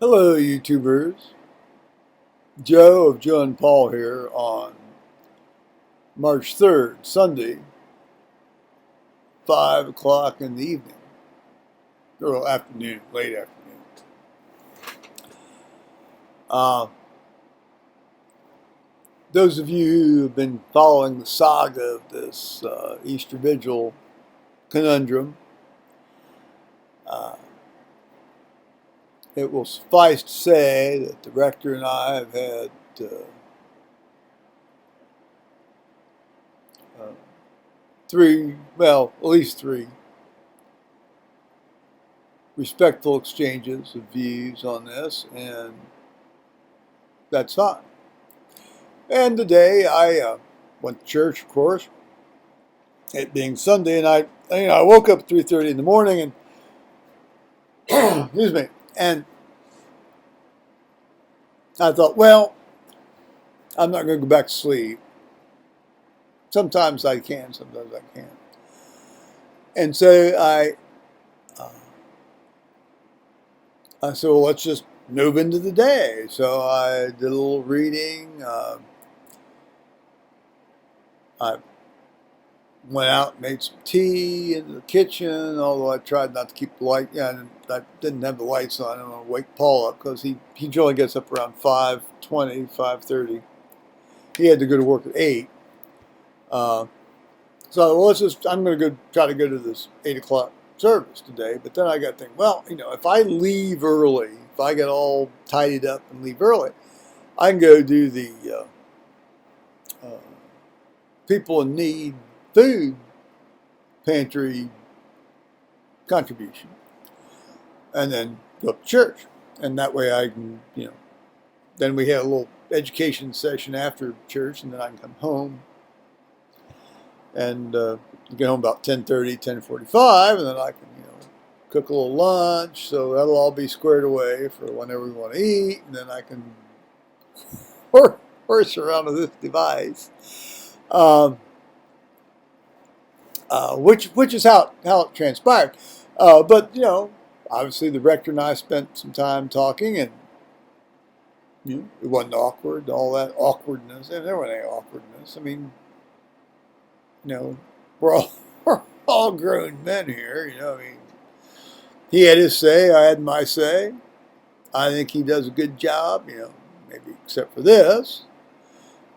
Hello, YouTubers. Joe of Joe and Paul here on March 3rd, Sunday, 5 o'clock in the evening, or afternoon, late afternoon. Uh, those of you who have been following the saga of this Easter Vigil conundrum, uh, it will suffice to say that the rector and I have had uh, at least three respectful exchanges of views on this, and that's fine. And today I went to church, of course, it being Sunday, and I woke up at 3:30 in the morning, and excuse me, and I thought, well, I'm not going to go back to sleep. Sometimes I can, sometimes I can't. And so uh, I said, well, let's just move into the day. So I did a little reading. I went out and made some tea in the kitchen, although I tried not to keep the light. Yeah, I didn't have the lights on. I don't want to wake Paul up because he generally gets up around 5:20, 5:30. He had to go to work at 8. So well, I'm going to go try to go to this 8 o'clock service today. But then I got to think, well, if I leave early, if I get all tidied up and leave early, I can go do the uh, people in need food pantry contribution, and then go up to church. And that way I can, then we have a little education session after church, and then I can come home and get home about 10:30, 10:45, and then I can, cook a little lunch. So that'll all be squared away for whenever we want to eat, and then I can horse around with this device. Which is how it transpired. But obviously the rector and I spent some time talking, and it wasn't awkward. All that awkwardness, and there wasn't any awkwardness. I mean, we're all we're all grown men here. I mean, he had his say, I had my say. I think he does a good job. Maybe except for this.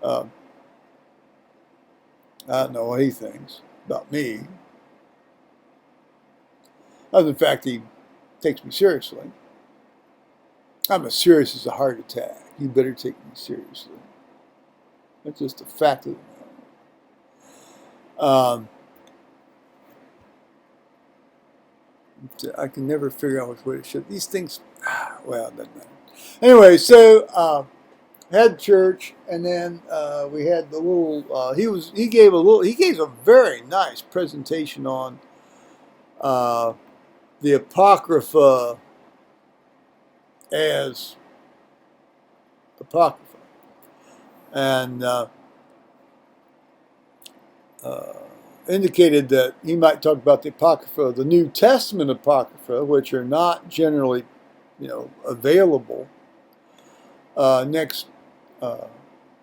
Uh, I don't know what he thinks about me. Other than the fact he takes me seriously. I'm as serious as a heart attack. You better take me seriously. That's just a fact of the matter. I can never figure out which way to should. These things, well, it doesn't matter. Anyway, so had church, and then we had the little. He gave a very nice presentation on the Apocrypha as Apocrypha, and indicated that he might talk about the Apocrypha, the New Testament Apocrypha, which are not generally, available next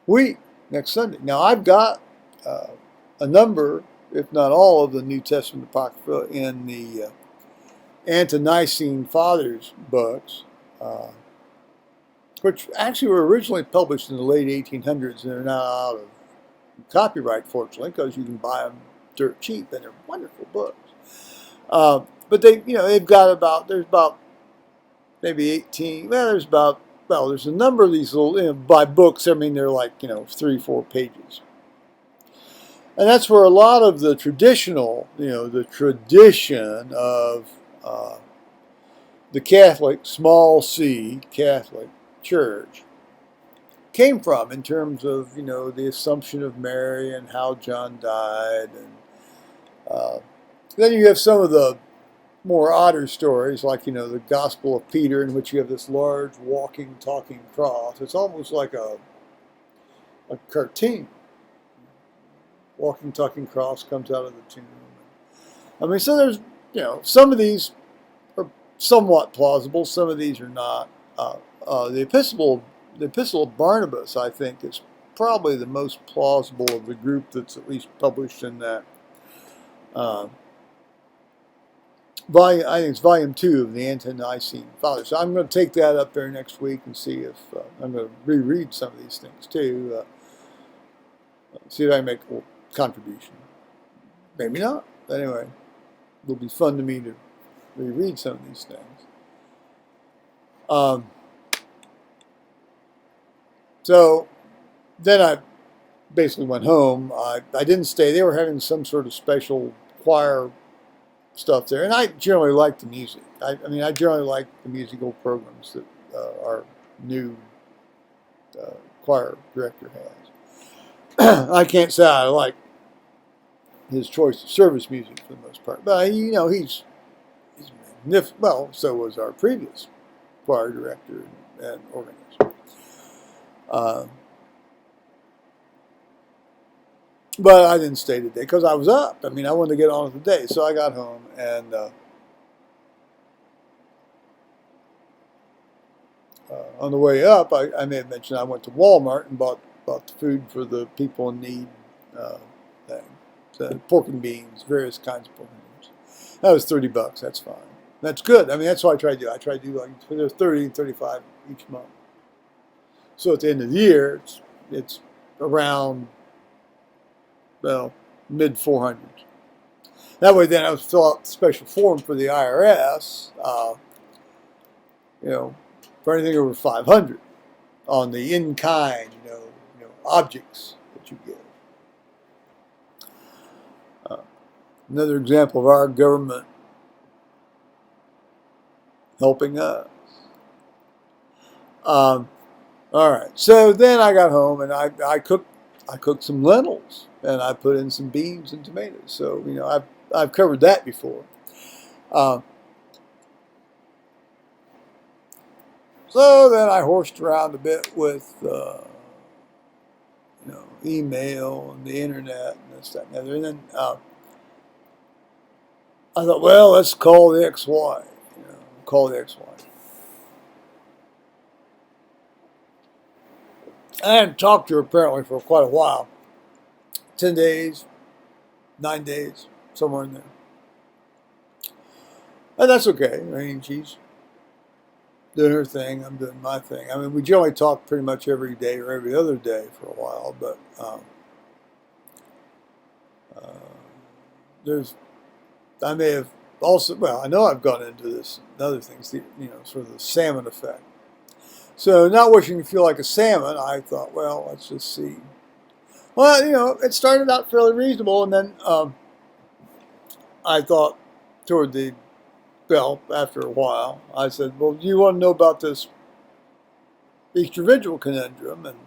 week, next Sunday. Now, I've got a number, if not all, of the New Testament Apocrypha in the Ante-Nicene Fathers books, which actually were originally published in the late 1800s, and are now out of copyright, fortunately, because you can buy them dirt cheap, and they're wonderful books. But there's about maybe 18. There's a number of these little, by books. I mean, they're like 3-4 pages, and that's where a lot of the traditional, the tradition of the Catholic, small c, Catholic Church came from, in terms of the Assumption of Mary and how John died, and then you have some of the more odder stories, like the Gospel of Peter, in which you have this large walking, talking cross. It's almost like a cartoon. Walking, talking cross comes out of the tomb. I mean, so there's some of these are somewhat plausible, some of these are not. The Epistle of Barnabas, I think, is probably the most plausible of the group that's at least published in that uh, volume. I think it's volume 2 of the Ante-Nicene Fathers. So I'm going to take that up there next week and see if I'm going to reread some of these things too. See if I can make a contribution. Maybe not. But anyway, it'll be fun to me to reread some of these things. So then I basically went home. I didn't stay. They were having some sort of special choir stuff there, and I generally like the music. I mean, I generally like the musical programs that our new choir director has. I can't say I like his choice of service music for the most part, but you know, he's magnificent. Well, so was our previous choir director and organist. But I didn't stay today because I was up. I mean, I wanted to get on with the day, so I got home and on the way up, I may have mentioned I went to Walmart and bought the food for the people in need thing. So pork and beans, various kinds of pork and beans. That was $30. That's fine. That's good. I mean, that's what I try to do. I try to do like there's 30 and 35 each month. So at the end of the year, it's around, well, mid 400s. That way, then I would fill out the special form for the IRS. You know, for anything over 500 on the in-kind, you know, objects that you give. Another example of our government helping us. All right, so then I got home and I cooked some lentils and I put in some beans and tomatoes. So you know I've covered that before. So then I horsed around a bit with you know, email and the internet and this, that, and the other. And then I thought, well, let's call the ex-wife. You know, call the ex-wife. I hadn't talked to her apparently for quite a while. 10 days, 9 days, somewhere in there. And that's okay. I mean, she's doing her thing. I'm doing my thing. I mean, we generally talk pretty much every day or every other day for a while, but I may have also, well, I know I've gone into this and other things, you know, sort of the salmon effect. So not wishing to feel like a salmon, I thought, well, let's just see. Well, you know, it started out fairly reasonable, and then I thought toward the, well, after a while, I said, well, do you want to know about this Easter Vigil conundrum? And,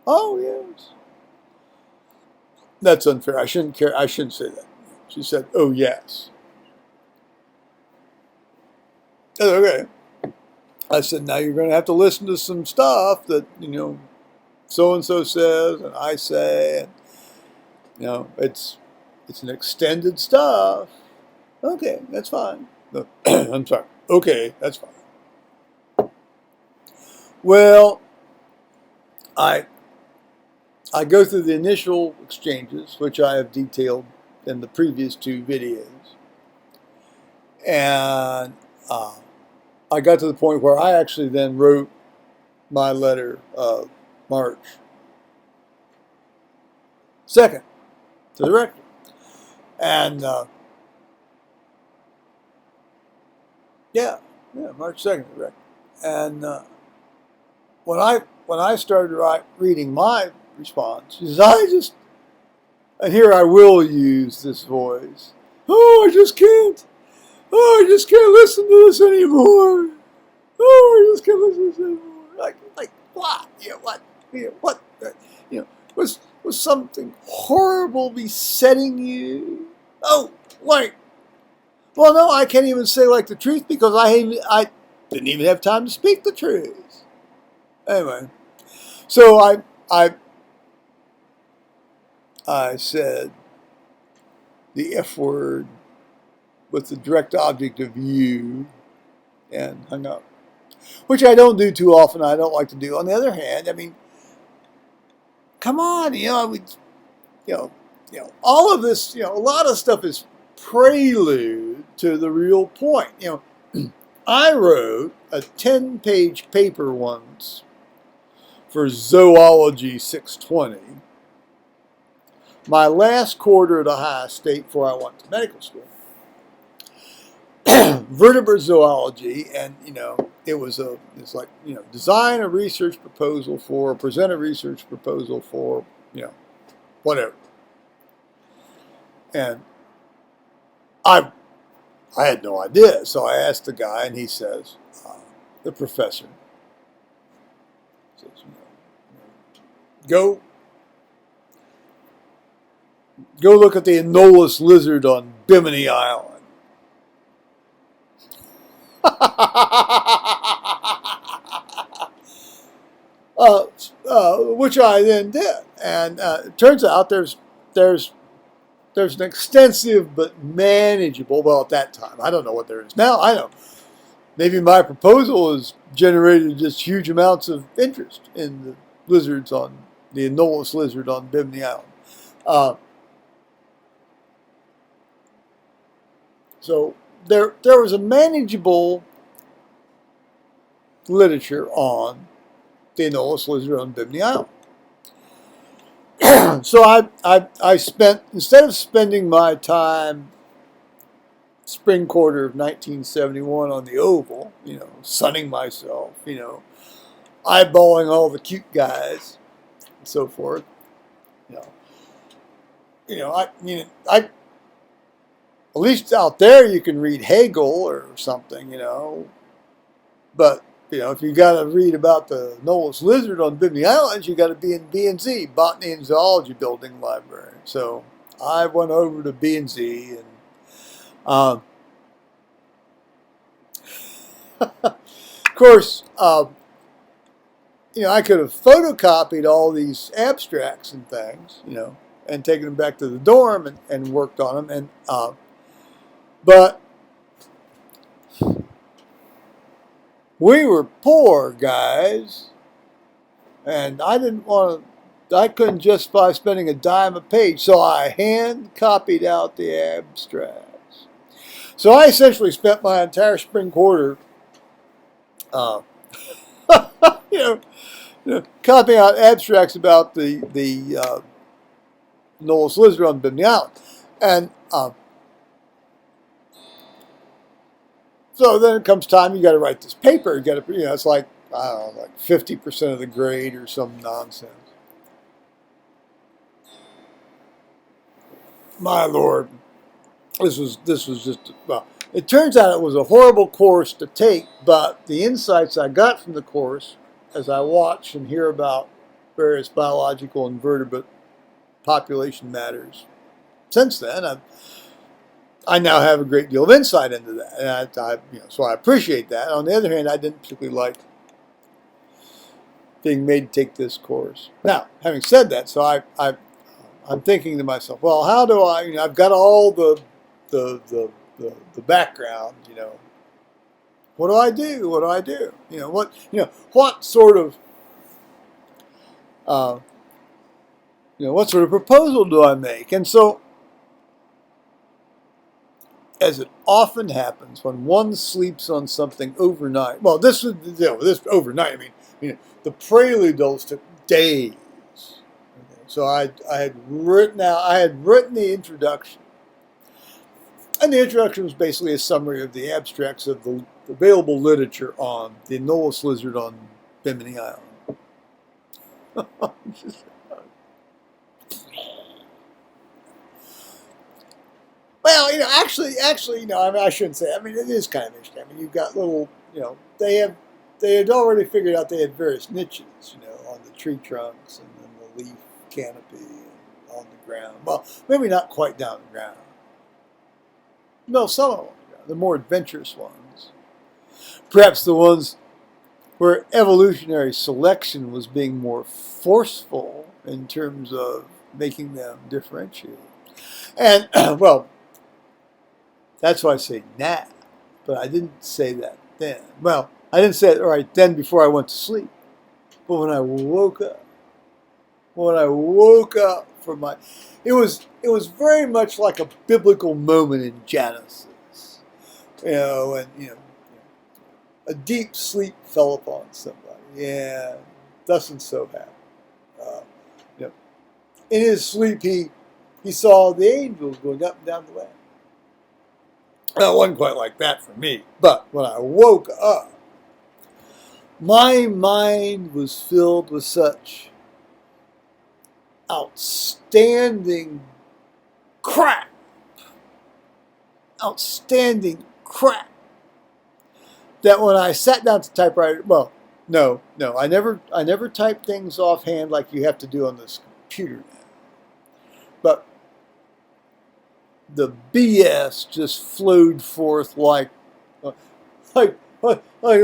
oh, yes. That's unfair. I shouldn't say that. She said, oh, yes. Okay. I said, now you're going to have to listen to some stuff that, you know, so-and-so says and I say. And, you know, it's an extended stuff. Okay, that's fine. No, I'm sorry. Okay, that's fine. Well, I go through the initial exchanges, which I have detailed in the previous 2 videos. And I got to the point where I actually then wrote my letter of March 2nd to the rector. And March 2nd to the rector. And when I started reading my response, she says, and here I will use this voice. Oh, I just can't. Oh, I just can't listen to this anymore. Oh, I just can't listen to this anymore. Like what? You know, what? You know, what? You know, was something horrible besetting you? Oh, like, well, no, I can't even say like the truth because I didn't even have time to speak the truth. Anyway, so I said the F word with the direct object of you and hung up. which I don't do too often. I don't like to do. On the other hand, I mean, come on, all of this, a lot of stuff is prelude to the real point. I wrote a 10-page paper once for Zoology 620, my last quarter at Ohio State before I went to medical school. Vertebrate zoology, and it's like design a research proposal for, present a research proposal for, whatever. And I had no idea, so I asked the guy, and he says, the professor says, go look at the Anolis lizard on Bimini Island. Which I then did, and it turns out there's an extensive but manageable. Well, at that time, I don't know what there is now. I know maybe my proposal has generated just huge amounts of interest in the lizards on the Anolis lizard on Bimini Island. So there was a manageable literature on the Anolis lizard on Bimini Island. So I spent, instead of spending my time spring quarter of 1971 on the Oval, sunning myself, eyeballing all the cute guys and so forth, I at least out there you can read Hegel or something, but if you got to read about the Anolis lizard on Bimini Islands, you got to be in B&Z, Botany and Zoology Building Library. So I went over to B&Z, and of course, I could have photocopied all these abstracts and things, and taken them back to the dorm and worked on them, but we were poor guys, and I couldn't justify spending a dime a page, so I hand copied out the abstracts. So I essentially spent my entire spring quarter, copying out abstracts about the Anolis lizard on Bimini Island, and so then it comes time, you got to write this paper. You got to, it's like, I don't know, like 50% of the grade or some nonsense. My Lord, this was just, well, it turns out it was a horrible course to take, but the insights I got from the course, as I watch and hear about various biological and vertebrate population matters, since then, I now have a great deal of insight into that, and so I appreciate that. On the other hand, I didn't particularly like being made to take this course. Now, having said that, so I'm thinking to myself, well, how do I? I've got all the background. What do I do? What do I do? What sort of what sort of proposal do I make? And so, as it often happens when one sleeps on something overnight. Well, this overnight. I mean, the prelude took days. Okay. So I had written the introduction, and the introduction was basically a summary of the abstracts of the available literature on the Anolis lizard on Bimini Island. Well, actually, I shouldn't say. I mean, it is kind of interesting. I mean, you've got little, they had already figured out they had various niches, on the tree trunks and then the leaf canopy and on the ground. Well, maybe not quite down the ground. No, some of them on the ground. The more adventurous ones, perhaps the ones where evolutionary selection was being more forceful in terms of making them differentiate. And well. That's why I say now, but I didn't say that then. Well, I didn't say it right then before I went to sleep. But when I woke up from my, it was very much like a biblical moment in Genesis. And a deep sleep fell upon somebody. Yeah, Dustin so happy. Uh, you know, in his sleep, he saw the angels going up and down the way. Well, it wasn't quite like that for me, but when I woke up, my mind was filled with such outstanding crap, that when I sat down to typewriter, well, no, I never type things offhand like you have to do on this computer now. But the BS just flowed forth like the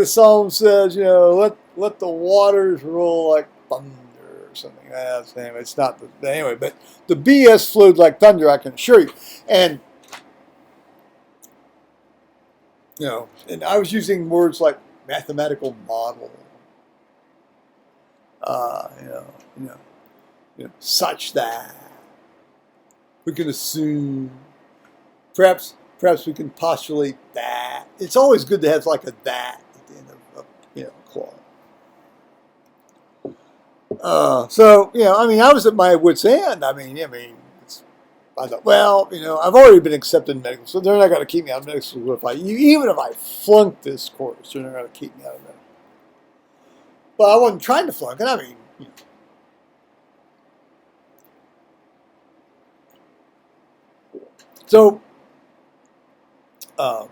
psalm says, let the waters roll like thunder or something. Anyway, it's not anyway, but the BS flowed like thunder, I can assure you. And and I was using words like mathematical model, such that we can assume, perhaps we can postulate that. It's always good to have like a that at the end of a clause. So I was at my wit's end. I thought, well, I've already been accepted in medical school. They're not going to keep me out of medical school even if I flunk this course. They're not going to keep me out of medical. But I wasn't trying to flunk it. So I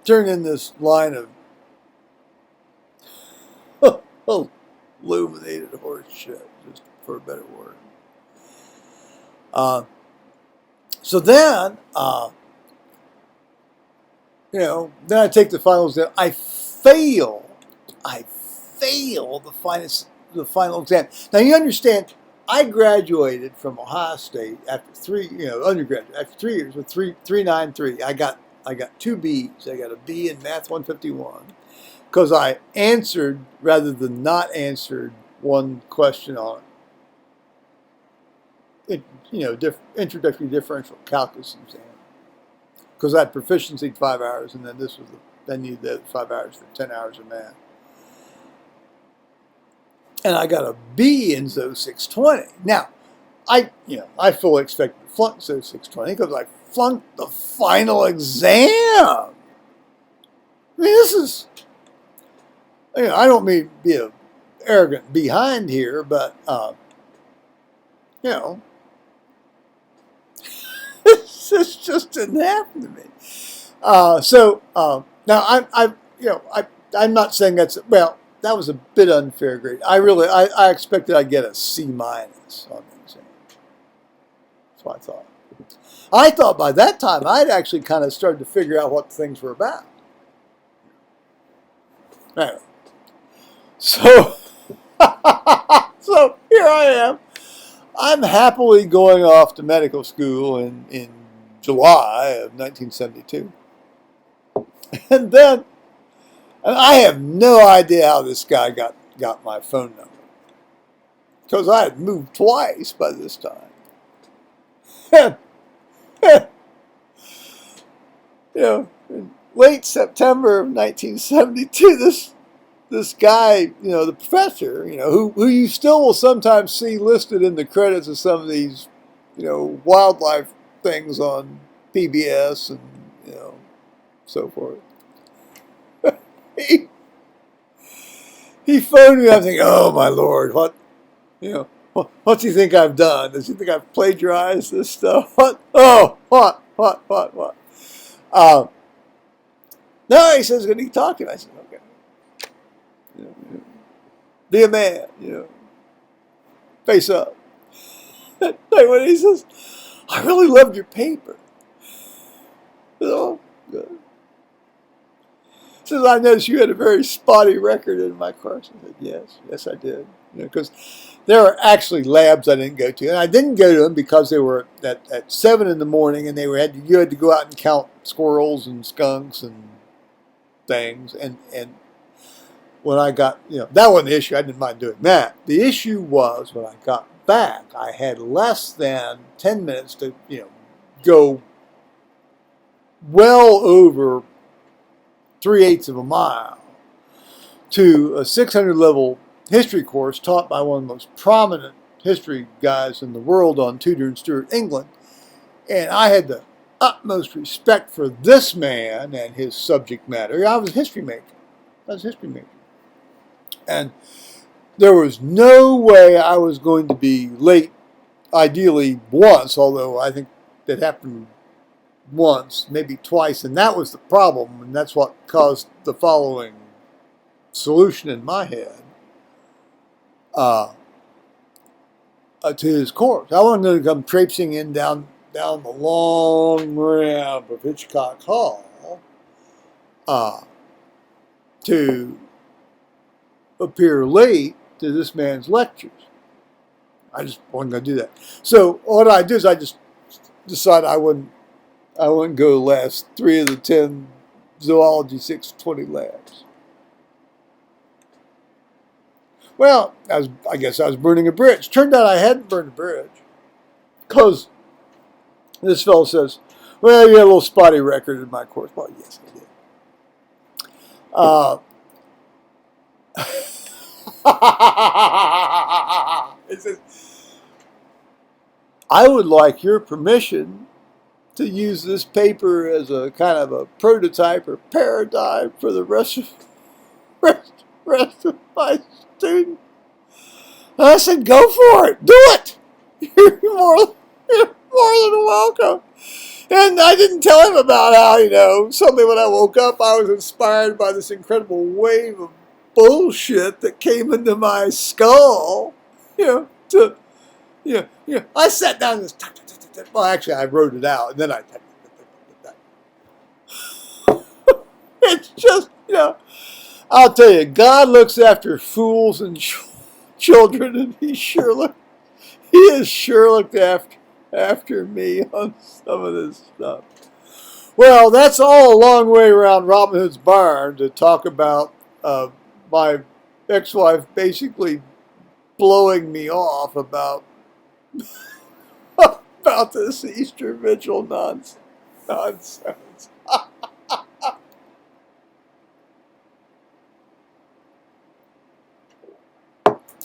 turned in this line of illuminated horse shit, just for a better word. So then, then I take the final exam. I fail the final exam. Now you understand, I graduated from Ohio State after undergraduate after 3 years with 3.93. I got 2 B's. I got a B in Math 151 because I answered rather than not answered one question on it. Introductory differential calculus exam, because I had proficiency 5 hours, and then then you did 5 hours for 10 hours of math, and I got a B in ZO 620. Now, I fully expected to flunk ZO 620 because I flunked the final exam. This is, I don't mean to be an arrogant behind here, but this just didn't happen to me. Now I'm not saying that was a bit unfair grade. I expected I'd get a C- on the exam. That's what I thought. I thought by that time I'd actually kind of started to figure out what things were about. Anyway, so here I am. I'm happily going off to medical school in July of 1972. And I have no idea how this guy got my phone number, because I had moved twice by this time. In late September of 1972, this guy, the professor, who you still will sometimes see listed in the credits of some of these, wildlife things on PBS and, so forth. He phoned me. I'm thinking, oh my Lord, what do you think I've done? Does he think I've plagiarized this stuff? What? Oh, what? No, he says, can he talk to him? I said, okay. Be a man, face up. When he says, I really loved your paper. Oh, good. He says, I noticed you had a very spotty record in my course. I said, yes, I did. Because there are actually labs I didn't go to, and I didn't go to them because they were at 7 in the morning, and you had to go out and count squirrels and skunks and things, and when I got, that wasn't the issue. I didn't mind doing that. The issue was when I got back, I had less than 10 minutes to, go well over 3/8 of a mile to a 600 level history course taught by one of the most prominent history guys in the world on Tudor and Stuart England. And I had the utmost respect for this man and his subject matter. I was a history major. And there was no way I was going to be late, ideally once, although I think that happened once, maybe twice, and that was the problem, and that's what caused the following solution in my head to his course. I wasn't going to come traipsing in down the long ramp of Hitchcock Hall to appear late to this man's lectures. I just wasn't going to do that. So what I do is I just decided I wouldn't go last 3 of the 10 zoology 620 labs. Well, I guess I was burning a bridge. Turned out I hadn't burned a bridge, because this fellow says, well, you had a little spotty record in my course. Well, yes, I did. He says, I would like your permission to use this paper as a kind of a prototype or paradigm for the rest of my students. And I said, go for it. Do it. You're more than welcome. And I didn't tell him about how, suddenly when I woke up, I was inspired by this incredible wave of bullshit that came into my skull. I sat down and this. Well, actually, I wrote it out, and then I. It's just, I'll tell you, God looks after fools and children, and He has sure looked after me on some of this stuff. Well, that's all a long way around Robin Hood's barn to talk about my ex-wife basically blowing me off about this Easter Vigil nonsense.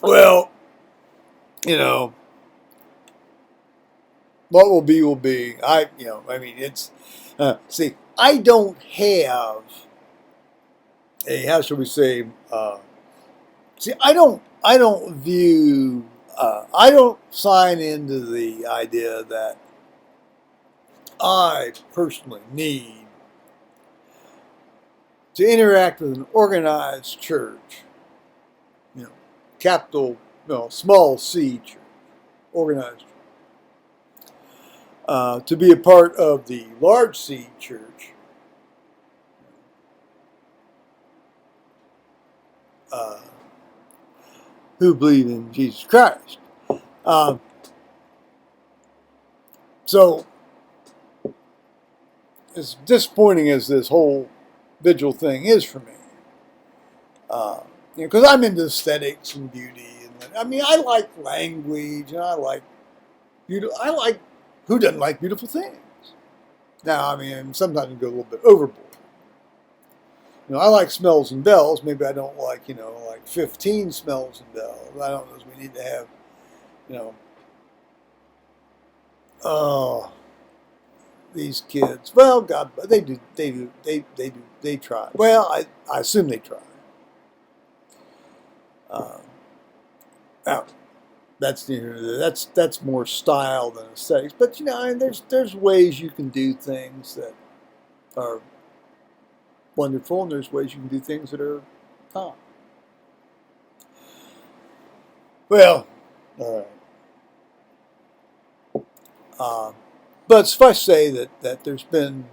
Well, what will be will be. It's see, I don't have a, how shall we say, I don't view, I don't sign into the idea that I personally need to interact with an organized church, capital, small C church, organized church, to be a part of the large C church, who believe in Jesus Christ. So, as disappointing as this whole vigil thing is for me, because I'm into aesthetics and beauty, and I like language, and I like who doesn't like beautiful things? Now, sometimes you go a little bit overboard. I like smells and bells. Maybe I don't like, 15 smells and bells. I don't know if we need to have, these kids. Well, God, they try. Well, I assume they try. Now, that's more style than aesthetics. But there's ways you can do things that are wonderful, and there's ways you can do things that are not. Well, all right. But suffice to say that there's been,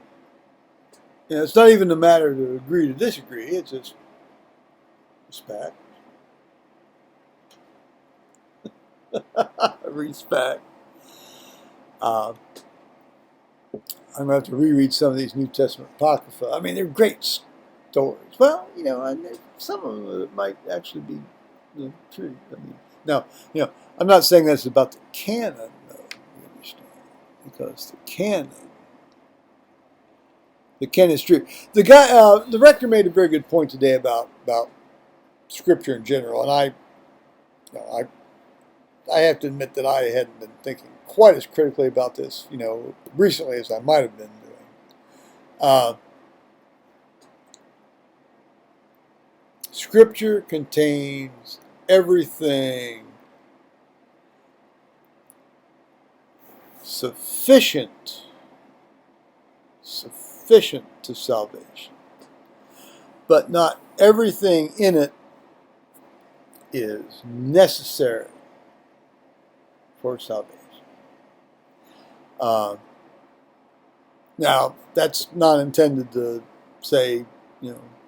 it's not even a matter to agree to disagree. It's just respect. Respect. I'm going to have to reread some of these New Testament Apocrypha. They're great stories. Well, and some of them might actually be true. I mean, now, I'm not saying that's about the canon, though. You understand? Because the canon is true. The rector made a very good point today about scripture in general, and I have to admit that I hadn't been thinking quite as critically about this, recently as I might have been doing. Scripture contains everything sufficient to salvation, but not everything in it is necessary for salvation. Now, that's not intended to say,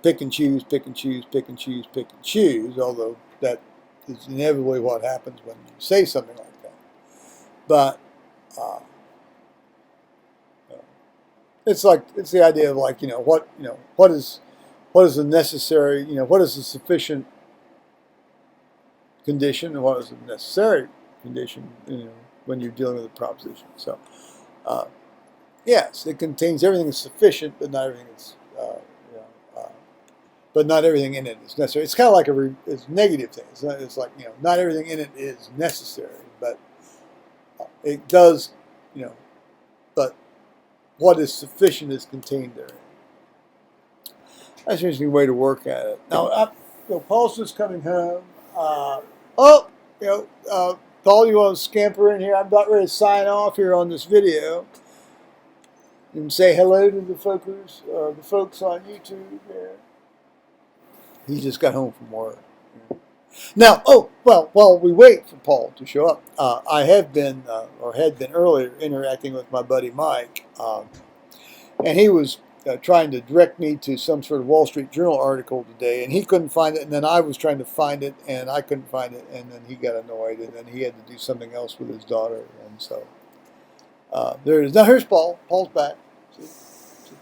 pick and choose, pick and choose, pick and choose, pick and choose, although that is inevitably what happens when you say something like that. But it's the idea of what is the necessary, what is the sufficient condition and what is the necessary condition, when you're dealing with a proposition. So, yes, it contains everything that's sufficient, but not everything that's, but not everything in it is necessary. It's kind of like it's a negative thing. It's like, not everything in it is necessary, but it does, but what is sufficient is contained therein. That's an interesting way to work at it. Now, Paul's just coming home. Paul, you want to scamper in here? I'm about ready to sign off here on this video. You can say hello to the folks on YouTube there. He just got home from work. Now, while we wait for Paul to show up, I have been, or had been earlier, interacting with my buddy Mike, and he was trying to direct me to some sort of Wall Street Journal article today, and he couldn't find it, and then I was trying to find it, and I couldn't find it, and then he got annoyed, and then he had to do something else with his daughter, and so there it is. Now here's Paul. Paul's back. See,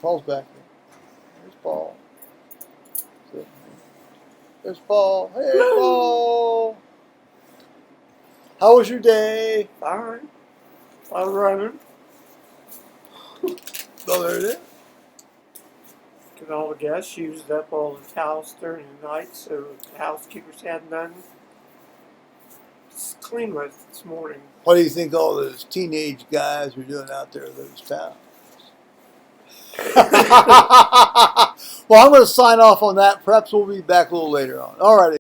Paul's back. Here's Paul. See, there's Paul. Hey, Paul. How was your day? Fine. I'm running. So there it is. Get all the guests used up all the towels during the night, so the housekeepers had none. It's clean with this morning. What do you think all those teenage guys are doing out there with those towels? Well, I'm going to sign off on that. Perhaps we'll be back a little later on. All righty.